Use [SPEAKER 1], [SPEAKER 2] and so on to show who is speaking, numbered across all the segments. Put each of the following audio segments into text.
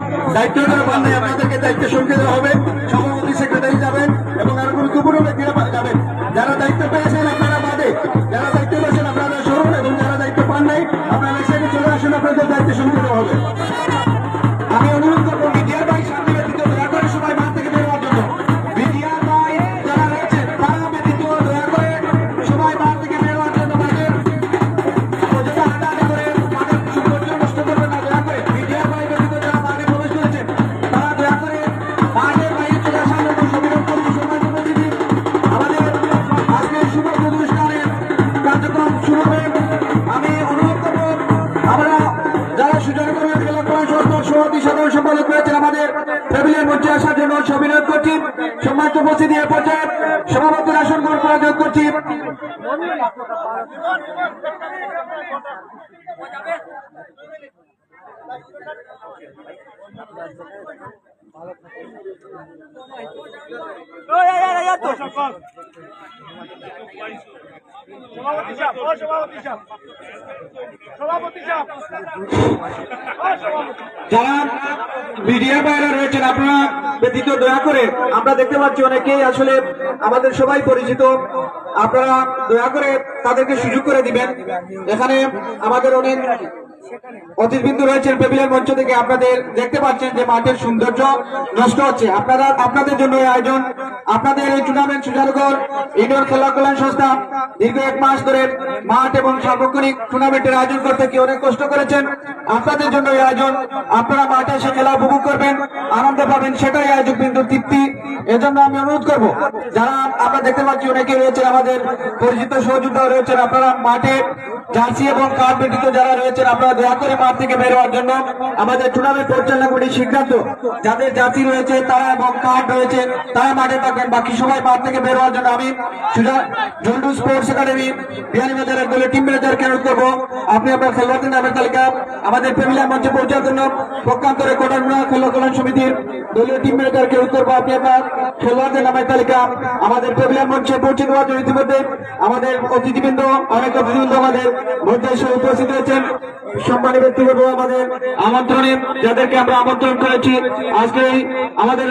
[SPEAKER 1] দায়িত্ব পান নাই, আপনাদেরকে দায়িত্ব সরিয়ে দেওয়া হবে। সভাপতি সেক্রেটারি যাবেন এবং আরো গুরুত্বপূর্ণ ব্যক্তিরা যাবেন। যারা দায়িত্ব পেয়েছেন আপনারা বাদে, যারা দায়িত্ব পেয়েছেন আপনারা সরুন, এবং যারা দায়িত্ব পান নাই আপনারা এসে চলে আসুন, আপনাদের দায়িত্ব সরিয়ে দেওয়া হবে। আমি অনুরোধ করবো মিডিয়ার ভাই সামনে ব্যতীত দয়া করে সবাই মাঠ থেকে বের হওয়ার জন্য। মিডিয়ার ভাই যারা রয়েছেন তারা ব্যতীত দয়া করে সবাই মাঠ থেকে বের হওয়ার জন্য। মাঠের অযথা হাঁটাহাঁটি করে মাঠের সৌন্দর্য নষ্ট করবেন না, দয়া করে। মিডিয়ার ভাই ব্যতীত যারা মাঠে প্রবেশ করেছেন তারা দয়া করে মাঠের বাইরে চলে আসার জন্য সবিনয় করছি। সম্মানিত উপস্থিতি, আমাদের আজকের শুভ অনুষ্ঠানের কার্যক্রম শুরু হবে। আমি অনুরোধ করবো আমরা যারা সুজনকর্মী খেলা করার সভাপতি সাধারণ সম্পাদক রয়েছেন আমাদের টেবিলের মঞ্চে আসার জন্য অভিনয় করছি। সম্মানিত উপস্থিতি, এ পর্যায়ে সভাপতির আসন গ্রহণ করার জন্য করছি। যারা মিডিয়া বাইরে রয়েছেন আপনারা ব্যতীত দয়া করে, আমরা দেখতে পাচ্ছি অনেকেই আসলে আমাদের সবাই পরিচিত, আপনারা দয়া করে তাদেরকে সুযোগ করে দিবেন। এখানে আমাদের অনেক অতিথিবৃন্দ রয়েছেন টেবিলের মঞ্চ থেকে, আপনাদের দেখতে পাচ্ছেন যে মাঠের সৌন্দর্য নষ্ট হচ্ছে। আপনাদের জন্য এই আয়োজন, আপনাদের এই টুর্নামেন্ট সুজারগড় ইনডোর খেলা কল্যাণ সংস্থা দীর্ঘ 1 মাস ধরে মাঠ এবং সার্বক্ষণিক টুর্নামেন্টের আয়োজন করতে কি অনেক কষ্ট করেছেন। আপনাদের জন্য এই আয়োজন, আপনারা মাঠে এসে খেলা উপভোগ করবেন, আনন্দ পাবেন, সেটাই আয়োজক বিন্দুর তৃপ্তি। এজন্য আমি অনুরোধ করব, যারা আমরা দেখতে পাচ্ছি অনেকে রয়েছেন আমাদের পরিচিত সহযোদ্ধা রয়েছেন, আপনারা মাঠে জার্সি এবং কার্ড ব্যতীত যারা রয়েছেন আপনারা দয়া করে মাঠ থেকে বের হওয়ার জন্য। আমাদের টুর্নামেন্ট পরিচালনা কমিটির সিদ্ধান্ত, যাদের জার্সি রয়েছে তারা এবং কার্ড রয়েছে তারা মাঠে থাকবেন, বাকি সবাই মাঠ থেকে বের হওয়ার জন্য। আমি জন্ডু স্পোর্টস একাডেমি বিয়ানীবাজারের দলের টিম ম্যানেজারকে অনুরোধ করবো, আপনি আপনার খেলোয়াড়দের নামের তালিকা আমাদের প্রেমিলার মঞ্চে পৌঁছার জন্য পক্ষান্তরে কোটারমুড়া খেলা কল্যাণ সমিতির দলীয় টিম ম্যানেজারকে অনুরোধ করবো, আপনি আপনার খেলোয়াড়দের নামের তালিকা আমাদের প্রেমিলার মঞ্চে পৌঁছে দেওয়ার জন্য। ইতিমধ্যে আমাদের অতিথিবৃন্দ, অনেক অতিথিবৃন্দ আমাদের মধ্যে এসে উপস্থিত হয়েছেন। সম্মানী ব্যক্তিবর্গ আমাদের আমন্ত্রণে যাদেরকে আমরা আমন্ত্রণ করেছি আজকে আমাদের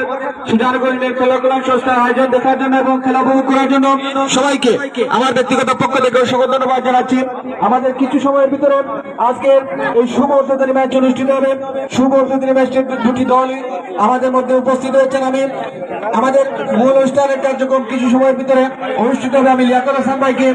[SPEAKER 1] সুজানগঞ্জের খেলা কল্যাণ সংস্থার আয়োজন দেখার জন্য এবং খেলা উপভোগ করার জন্য সবাইকে আমার ব্যক্তিগত পক্ষ থেকে অসংখ্য ধন্যবাদ জানাচ্ছি। আমাদের কিছু সময়ের ভিতরে আজকে এই শুভ উদ্বোধনী ম্যাচ অনুষ্ঠিত হবে। শুভ উদ্বোধনী ম্যাচের দুটি দল আমাদের মধ্যে উপস্থিত হয়েছেন। আমি আমাদের মূল অনুষ্ঠানের কার্যক্রম কিছু সময়ের ভিতরে অনুষ্ঠিত হবে। আমি লিয়াকত হাসান ভাইকে